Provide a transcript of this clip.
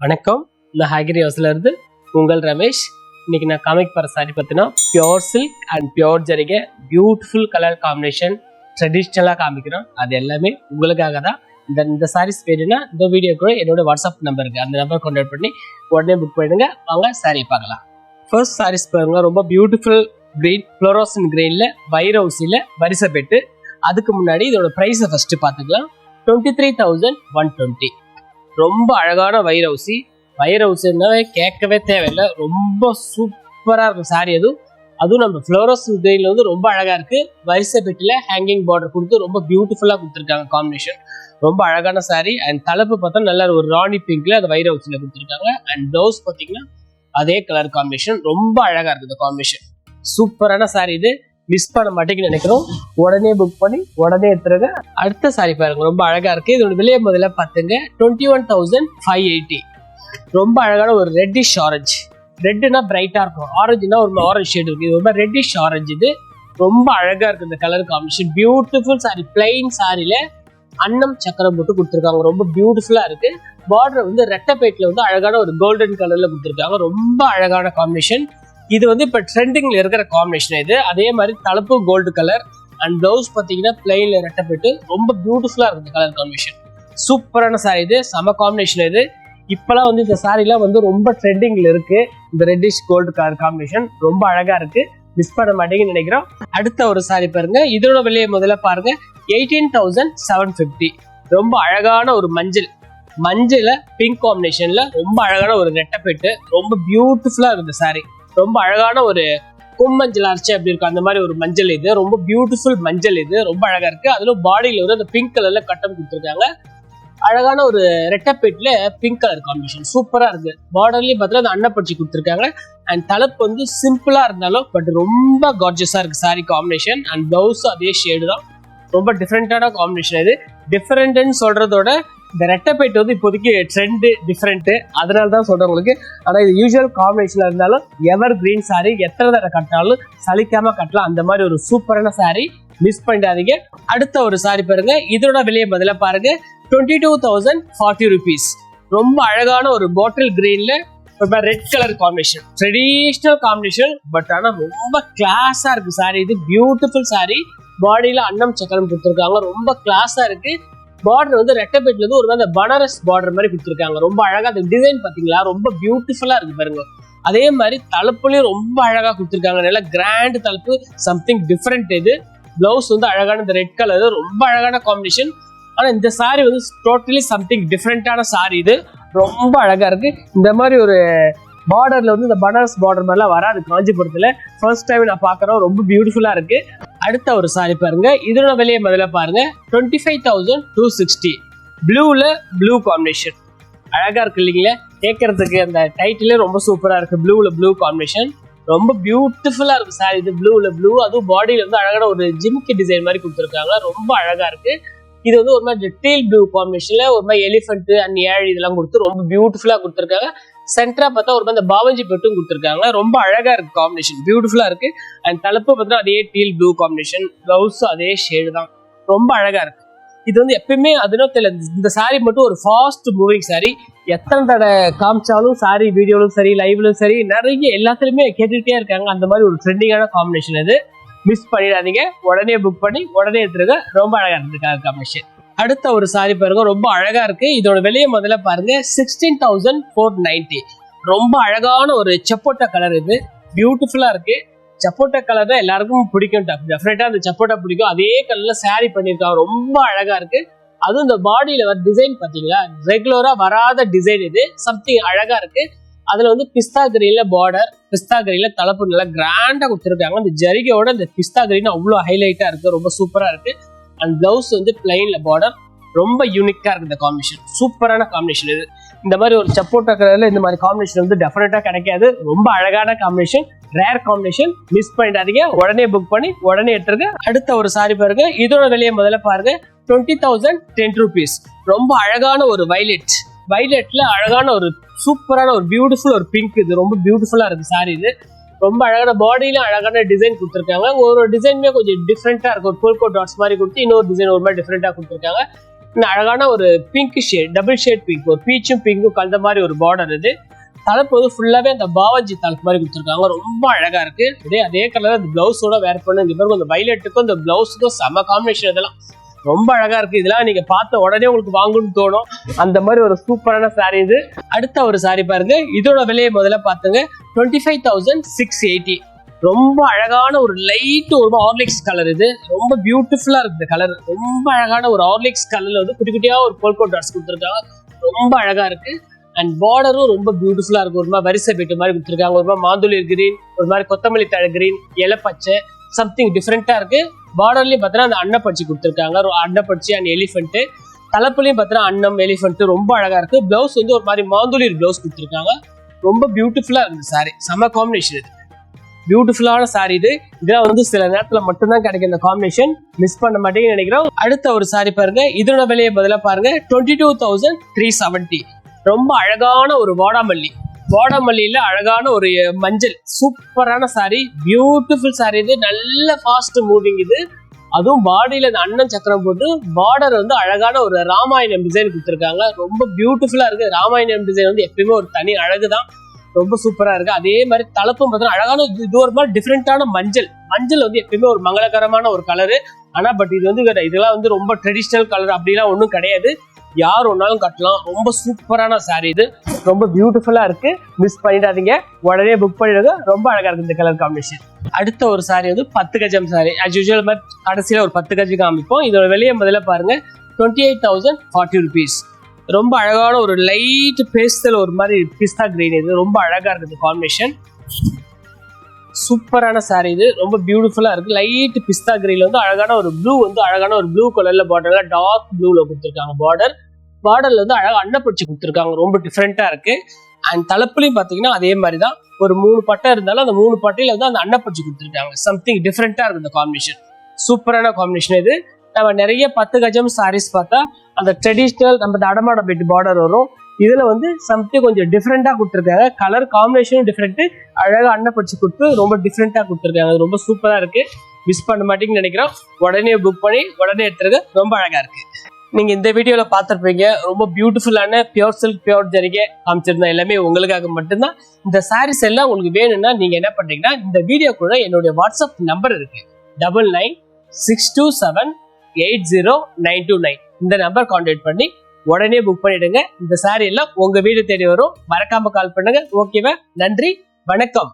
வணக்கம், நான் ஹாகிரி ஹவுஸ்ல இருந்து உங்கள் ரமேஷ். இன்னைக்கு நான் காமிக் போகிற சாரி பார்த்தீங்கன்னா பியோர் சில்க் அண்ட் பியோர் ஜரிகை பியூட்டிஃபுல் கலர் காம்பினேஷன் ட்ரெடிஷ்னலாக காமிக்கிறோம். அது எல்லாமே உங்களுக்காக தான். இந்த சாரீஸ் வேணும்னா இந்த வீடியோ கூட என்னோட வாட்ஸ்அப் நம்பருக்கு அந்த நம்பர் கான்டாக்ட் பண்ணி உடனே புக் பண்ணிடுங்க. வாங்க சாரி பார்க்கலாம். ஃபர்ஸ்ட் சாரீஸ் பாருங்க, ரொம்ப பியூட்டிஃபுல் கிரீன் ஃப்ளோரோசன் கிரீனில் வைரவுசியில் வரிசை பெட்டு. அதுக்கு முன்னாடி இதோட ப்ரைஸை ஃபர்ஸ்ட் பார்த்துக்கலாம். 23,120. ரொம்ப அழகான வைரவுசி. வைரவுசின்னாவே கேட்கவே தேவையில்லை, ரொம்ப சூப்பராக இருக்கும் சாரி. அதுவும் நம்ம ஃப்ளோரோசன் கிரீன்ல வந்து ரொம்ப அழகாக இருக்கு. வரிசை பெட்டில் ஹேங்கிங் பார்டர் கொடுத்து ரொம்ப பியூட்டிஃபுல்லாக கொடுத்துருக்காங்க. காம்பினேஷன் ரொம்ப அழகான சாரி. அண்ட் தலைப்பு பார்த்தா நல்ல ஒரு ராணி பிங்க்ல அது வைரவுசியில் கொடுத்துருக்காங்க. அண்ட் ப்ளவுஸ் பார்த்தீங்கன்னா அதே கலர் காம்பினேஷன் ரொம்ப அழகாக இருக்குது. இந்த காம்பினேஷன் சூப்பரான சாரி. இது மிஸ் பண்ண மாட்டேங்குன்னு நினைக்கிறோம். உடனே புக் பண்ணி உடனே எடுத்துருங்க. அடுத்த சாரி பாருங்க, ரொம்ப அழகா இருக்கு. இதோட விலையை முதல்ல பார்த்துங்க. 21,580. ரொம்ப அழகான ஒரு ரெட்டிஷ் ஆரஞ்சு. ரெட்டுனா பிரைட்டா இருக்கும், ஆரஞ்சுனா ஒரு ஆரஞ்சு ஷேட் இருக்கு. இது ரொம்ப ரெட்டிஷ் ஆரஞ்சு. இது ரொம்ப அழகா இருக்கு இந்த colour combination. Beautiful sari. Plain சாரியில அன்னம் சக்கரம் போட்டு கொடுத்துருக்காங்க. ரொம்ப பியூட்டிஃபுல்லா இருக்கு. பார்டர் வந்து ரெட்டப்பேட்ல வந்து அழகான ஒரு கோல்டன் கலர்ல கொடுத்துருக்காங்க. ரொம்ப அழகான காம்பினேஷன். இது வந்து இப்போ ட்ரெண்டிங்ல இருக்கிற காம்பினேஷன். இது அதே மாதிரி தலைப்பு கோல்டு கலர் அண்ட் ப்ளவுஸ் பார்த்தீங்கன்னா பிளைன்ல ரெட்டப்பட்டு ரொம்ப பியூட்டிஃபுல்லா இருக்கு கலர் காம்பினேஷன். சூப்பரான சாரி. இது செம காம்பினேஷன். இது இப்பெல்லாம் வந்து இந்த சாரிலாம் வந்து ரொம்ப ட்ரெண்டிங்ல இருக்கு. இந்த ரெட்டிஷ் கோல்டு கலர் காம்பினேஷன் ரொம்ப அழகா இருக்கு. மிஸ் பண்ண மாட்டேங்குன்னு நினைக்கிறோம். அடுத்த ஒரு சாரி பாருங்க. இதோட விலையை முதல்ல பாருங்க. 18,750. ரொம்ப அழகான ஒரு மஞ்சள் பிங்க் காம்பினேஷன்ல ரொம்ப அழகான ஒரு ரெட்டப்பெட்டு. ரொம்ப பியூட்டிஃபுல்லா இருக்கு சாரி. ரொம்ப அழகான ஒரு கும்மஞ்சள் அரைச்சி அப்படி இருக்கும் அந்த மாதிரி ஒரு மஞ்சள். இது ரொம்ப பியூட்டிஃபுல் மஞ்சள். இது ரொம்ப அழகா இருக்கு. அதுல பாடியில வந்து அந்த பிங்க் கலர்ல கட்டம் கொடுத்துருக்காங்க. அழகான ஒரு ரெட்டப்பேட்ல பிங்க் கலர் காம்பினேஷன் சூப்பரா இருக்கு. பார்டர்லயும் பார்த்தீங்கன்னா அந்த அன்னப்பச்சி கொடுத்துருக்காங்க. அண்ட் தலைப்பு வந்து சிம்பிளா இருந்தாலும் பட் ரொம்ப கார்ஜியஸா இருக்கு சாரி காம்பினேஷன். அண்ட் பிளவுஸ் அதே ஷேடு தான். ரொம்ப டிஃப்ரெண்டான காம்பினேஷன். இது டிஃப்ரெண்ட்னு சொல்றதோட இந்த ரெட்டப்பேட் வந்து இப்போதைக்கு ட்ரெண்டு டிஃப்ரெண்ட், அதனால தான் சொல்றேன் உங்களுக்கு. ஆனால் இது யூஸ்வல் காம்பினேஷன்ல இருந்தாலும் எவர் கிரீன் சாரி எத்தனை தடவை கட்டினாலும் சலிக்காம கட்டலாம். அந்த மாதிரி ஒரு சூப்பரான சாரி. மிஸ் பண்ணிடாதீங்க. அடுத்த ஒரு சாரி பாருங்க. இதோட விலையை பதிலாக பாருங்க. 22,040 rupees. ரொம்ப அழகான ஒரு பாட்டில் கிரீன்ல red colour combination. Traditional combination but ஆனால் ரொம்ப கிளாஸா இருக்கு சாரி. இது பியூட்டிஃபுல் சாரி. பாடியில அன்னம் சக்கரம் கொடுத்துருக்காங்க. ரொம்ப கிளாஸா இருக்கு. பார்டர் வந்து ரெட்டப்பேட்ல இருந்து ஒரு மாதிரி பனாரஸ் பார்டர் மாதிரி கொடுத்துருக்காங்க. ரொம்ப அழகா அந்த டிசைன் பாத்தீங்களா, ரொம்ப பியூட்டிஃபுல்லா இருக்கு பாருங்க. அதே மாதிரி தலைப்புலயும் ரொம்ப அழகா கொடுத்துருக்காங்க. நல்ல கிராண்ட் தலைப்பு, சம்திங் டிஃப்ரெண்ட். இது பிளவுஸ் வந்து அழகான இந்த ரெட் கலர் ரொம்ப அழகான காம்பினேஷன். ஆனா இந்த சாரி வந்து டோட்டலி சம்திங் டிஃப்ரெண்டான சாரி. இது ரொம்ப அழகா இருக்கு. இந்த மாதிரி ஒரு பார்டர்ல வந்து இந்த பனாரஸ் பார்டர் மாதிரிலாம் வராது காஞ்சிபுரத்துல. ஃபர்ஸ்ட் டைம் நான் பாக்குறோம். ரொம்ப பியூட்டிஃபுல்லா இருக்கு. அடுத்த ஒரு சாரி பாருங்க. இதோட விலையை முதல்ல பாருங்க. 25,260. ப்ளூ காம்பினேஷன் அழகா இருக்கு இல்லைங்களா? கேட்கறதுக்கு அந்த டைட்டிலே ரொம்ப சூப்பரா இருக்கு. ப்ளூ காம்பினேஷன் ரொம்ப பியூட்டிஃபுல்லா இருக்கு சாரி. இது ப்ளூ, அதுவும் பாடியில வந்து அழகான ஒரு ஜிமிக்கி டிசைன் மாதிரி கொடுத்துருக்காங்க. ரொம்ப அழகா இருக்கு. இது வந்து ஒரு மாதிரி டீல் ப்ளூ காம்பினேஷன்ல ஒரு மாதிரி எலிஃபென்ட் அண்ட் ஏழு இதெல்லாம் கொடுத்து ரொம்ப பியூட்டிஃபுல்லா கொடுத்துருக்காங்க. சென்டரா பார்த்தா ஒரு மாதிரி அந்த பாவஞ்சி பெட்டும் கொடுத்துருக்காங்க. ரொம்ப அழகா இருக்கு காம்பினேஷன், பியூட்டிஃபுல்லா இருக்கு. அண்ட் தலைப்பு பார்த்தா அதே டீல் ப்ளூ காம்பினேஷன், பிளவுஸ் அதே ஷேடு தான். ரொம்ப அழகா இருக்கு. இது வந்து எப்பயுமே அதுனா தெரியல, இந்த சாரி மட்டும் ஒரு ஃபாஸ்ட் மூவிங் சாரி. எத்தனை தடவை காமிச்சாலும் சாரி வீடியோலும் சரி லைவ்லும் சரி நிறைய எல்லாத்துலயுமே கேட்டுக்கிட்டே இருக்காங்க. அந்த மாதிரி ஒரு ட்ரெண்டிங்கான காம்பினேஷன். இது மிஸ் பண்ணிடாதீங்க. உடனே புக் பண்ணி உடனே எடுத்துருங்க. ரொம்ப அழகா இருந்திருக்காங்க காம்பினேஷன். அடுத்த ஒரு சாரி பாருங்க. ரொம்ப அழகா இருக்கு. இதோட விலையை முதல்ல பாருங்க. 16,490. ரொம்ப அழகான ஒரு சப்போட்டா கலர். இது பியூட்டிஃபுல்லா இருக்கு. சப்போட்டா கலர் தான் எல்லாருக்கும் பிடிக்கும். டெஃபினட்டா அந்த சப்போட்டா பிடிக்கும். அதே கலர்ல சாரி பண்ணிருக்காங்க. ரொம்ப அழகா இருக்கு. அதுவும் இந்த பாடியில வர டிசைன் பாத்தீங்களா, ரெகுலரா வராத டிசைன். இது சம்திங் அழகா இருக்கு. அதுல வந்து பிஸ்தா கிரீன்ல பார்டர், பிஸ்தா கிரீன்ல தலைப்பு நல்லா கிராண்டா கொடுத்துருக்காங்க. இந்த ஜரிகையோட இந்த பிஸ்தா கிரீன் அவ்வளவு ஹைலைட்டா இருக்கு. ரொம்ப சூப்பரா இருக்கு. அண்ட் பிளவுஸ் வந்து பிளைன்ல பார்டர். ரொம்ப யூனிக்கா இருக்கு இந்த காம்பினேஷன். சூப்பரான காம்பினேஷன். இது இந்த மாதிரி ஒரு சப்போட்டா கலர்ல இந்த மாதிரி காம்பினேஷன் வந்து டெஃபினட்டா கிடைக்காது. ரொம்ப அழகான காம்பினேஷன், ரேர் காம்பினேஷன். மிஸ் பண்ணிடாதீங்க. உடனே புக் பண்ணி உடனே எடுத்துருங்க. அடுத்த ஒரு சாரி பாருங்க. இதோட விலையை முதல்ல பாருங்க. 20,010 rupees. ரொம்ப அழகான ஒரு வைலட்ல அழகான ஒரு சூப்பரான ஒரு பியூட்டிஃபுல் ஒரு பிங்க். இது ரொம்ப பியூட்டிஃபுல்லா இருக்கு சாரி. இது ரொம்ப அழகான பாடியில அழகான டிசைன் கொடுத்துருக்காங்க. ஒரு டிசைனுமே கொஞ்சம் டிஃப்ரெண்டா இருக்கும். ஒரு போல்கோ டாட்ஸ் மாதிரி கொடுத்து இன்னொரு டிசைன் ஒரு மாதிரி டிஃப்ரெண்டா கொடுத்துருக்காங்க. இன்னும் அழகான ஒரு pink shade, double shade pink, ஒரு பீச்சும் பிங்க்கும் கலந்த மாதிரி ஒரு பார்டர் இது. தலைப்பு வந்து ஃபுல்லாவே அந்த பாவாஜி தலைப்பு மாதிரி கொடுத்துருக்காங்க, ரொம்ப அழகா இருக்கு. அதே கலர் அந்த பிளவுஸோட வேர் பண்ணு. இந்த மாதிரி அந்த வைலட்டுக்கும் இந்த பிளவுஸுக்கும் செம காம்பினேஷன், இதெல்லாம் ரொம்ப அழகா இருக்கு. இதெல்லாம் நீங்க பார்த்த உடனே உங்களுக்கு வாங்கணும்னு தோணும், அந்த மாதிரி ஒரு சூப்பரான சாரி இது. அடுத்த ஒரு சாரி பாருங்க, இதோட விலையை முதல்ல பார்த்துங்க, 25,680. ரொம்ப அழகான ஒரு லைட் ஒரு ஹார்லிக்ஸ் கலர் இது. ரொம்ப பியூட்டிஃபுல்லா இருக்கு இந்த கலர். ரொம்ப அழகான ஒரு ஹார்லிக்ஸ் கலர்ல வந்து குட்டி குட்டியா ஒரு போல்கோ டாட்ஸ் கொடுத்துருக்காங்க, ரொம்ப அழகா இருக்கு. அண்ட் பார்டரும் ரொம்ப பியூட்டிஃபுல்லா இருக்கு. ஒரு மாதிரி வரிசை பெட்டு மாதிரி கொடுத்துருக்காங்க, ஒரு மாதிரி மாந்துளி கிரீன், ஒரு மாதிரி கொத்தமல்லி தழை கிரீன், இலப்பச்சை, சம்திங் டிஃப்ரெண்டா இருக்கு. பார்டர்லயும் பார்த்தீங்கன்னா அந்த அன்னப்பச்சி கொடுத்துருக்காங்க, அன்னப்பச்சி அண்ட் எலிஃபென்ட். தலைப்புலயும் பார்த்தீங்கன்னா அன்னம் எலிஃபென்ட் ரொம்ப அழகா இருக்கு. பிளவுஸ் வந்து ஒரு மாதிரி மாந்துளி பிளவுஸ் கொடுத்துருக்காங்க, ரொம்ப பியூட்டிஃபுல்லா இருக்கு சாரி. செம காம்பினேஷன் இது, பியூட்டிஃபுல்லான சாரி இது. இதெல்லாம் வந்து சில நேரத்துல மட்டும்தான் கிடைக்கும் இந்த காம்பினேஷன், மிஸ் பண்ண மாட்டேங்குன்னு நினைக்கிறோம். அடுத்த ஒரு சாரி பாருங்க, இதோட விலையை பதிலா பாருங்க, 22,370. ரொம்ப அழகான ஒரு வாடாமல்லியில அழகான ஒரு மஞ்சள், சூப்பரான சாரி, பியூட்டிஃபுல் சாரி இது. நல்ல ஃபாஸ்ட் மூவிங் இது. அதுவும் பாடியில இந்த அண்ணன் சக்கரம் போட்டு பார்டர் வந்து அழகான ஒரு ராமாயணம் டிசைன் கொடுத்துருக்காங்க, ரொம்ப பியூட்டிஃபுல்லா இருக்கு. ராமாயணம் டிசைன் வந்து எப்பயுமே ஒரு தனி அழகுதான், ரொம்ப சூப்பரா இருக்கு. அதே மாதிரி தலைப்பும் பார்த்தீங்கன்னா அழகான இது ஒரு மாதிரி டிஃப்ரெண்டான மஞ்சள் வந்து எப்பயுமே ஒரு மங்களகரமான ஒரு கலரு. ஆனா பட் இது வந்து இதெல்லாம் வந்து ரொம்ப ட்ரெடிஷ்னல் கலர் அப்படிலாம் ஒன்றும் கிடையாது, யார் ஒன்னாலும் கட்டலாம். ரொம்ப சூப்பரான சாரி இது, ரொம்ப பியூட்டிஃபுல்லா இருக்கு, மிஸ் பண்ணிடாதீங்க, உடனே புக் பண்ணிடுங்க. ரொம்ப அழகா இருக்கு இந்த கலர் காம்பினேஷன். அடுத்த ஒரு சாரி வந்து 10 கஜம் சாரி. ஆஸ் யூசுவல் மாதிரி கடைசியில ஒரு 10 கஜம் காமிப்போம். இதோட விலையை முதல்ல பாருங்க, 28,040 rupees. ரொம்ப அழகான ஒரு லைட் பேஸ்டல் ஒரு மாதிரி பிஸ்தா கிரீன் இது, ரொம்ப அழகா இருக்குது காம்பினேஷன். சூப்பரான சாரி இது, ரொம்ப பியூட்டிஃபுல்லா இருக்கு. லைட் பிஸ்தா கிரீன்ல வந்து அழகான ஒரு ப்ளூ, வந்து அழகான ஒரு ப்ளூ கலர்ல பார்டர்ல டார்க் ப்ளூல கொடுத்துருக்காங்க. பார்டர்ல வந்து அழகா அன்னப்பூச்சி கொடுத்துருக்காங்க, ரொம்ப டிஃப்ரெண்டா இருக்கு. அண்ட் தலைப்புலையும் பாத்தீங்கன்னா அதே மாதிரி தான், ஒரு 3 பட்டை இருந்தாலும் அந்த 3 பட்டையில வந்து அந்த அன்னப்பூச்சி கொடுத்துருக்காங்க, சம்திங் டிஃப்ரெண்டா இருக்கு இந்த காம்பினேஷன். சூப்பரான காம்பினேஷன் இது. நம்ம நிறைய 10 கஜம் சாரீஸ் பார்த்தா அந்த ட்ரெடிஷ்னல் நம்ம அடமாட பெட்டு பார்டர் வரும், இதுல வந்து சம்திங் கொஞ்சம் டிஃப்ரெண்டா கொடுத்துருக்காங்க. கலர் காம்பினேஷனும் டிஃப்ரெண்ட், அழகா அன்னப்பூச்சி கொடுத்து ரொம்ப டிஃப்ரெண்டா கொடுத்துருக்காங்க, ரொம்ப சூப்பரா இருக்கு. மிஸ் பண்ண மாட்டீங்கன்னு நினைக்கிறோம், உடனே புக் பண்ணி உடனே எடுத்துருங்க, ரொம்ப அழகா இருக்கு. நீங்க இந்த வீடியோல பார்த்துருப்பீங்க, ரொம்ப பியூட்டிஃபுல்லான பியூர் சில்க் பியூர் ஜரிகை காமிச்சிருந்தோம், எல்லாமே உங்களுக்காக மட்டும்தான். இந்த சாரீஸ் எல்லாம் உங்களுக்கு வேணும்னா நீங்க என்ன பண்றீங்கன்னா, இந்த வீடியோ கூட என்னுடைய வாட்ஸ்அப் நம்பர் இருக்கு, 9962780929. இந்த நம்பர் கான்டாக்ட் பண்ணி உடனே புக் பண்ணிடுங்க. இந்த சாரி எல்லாம் உங்க வீடு தேடி வரும், மறக்காம கால் பண்ணுங்க. ஓகேவா? நன்றி, வணக்கம்.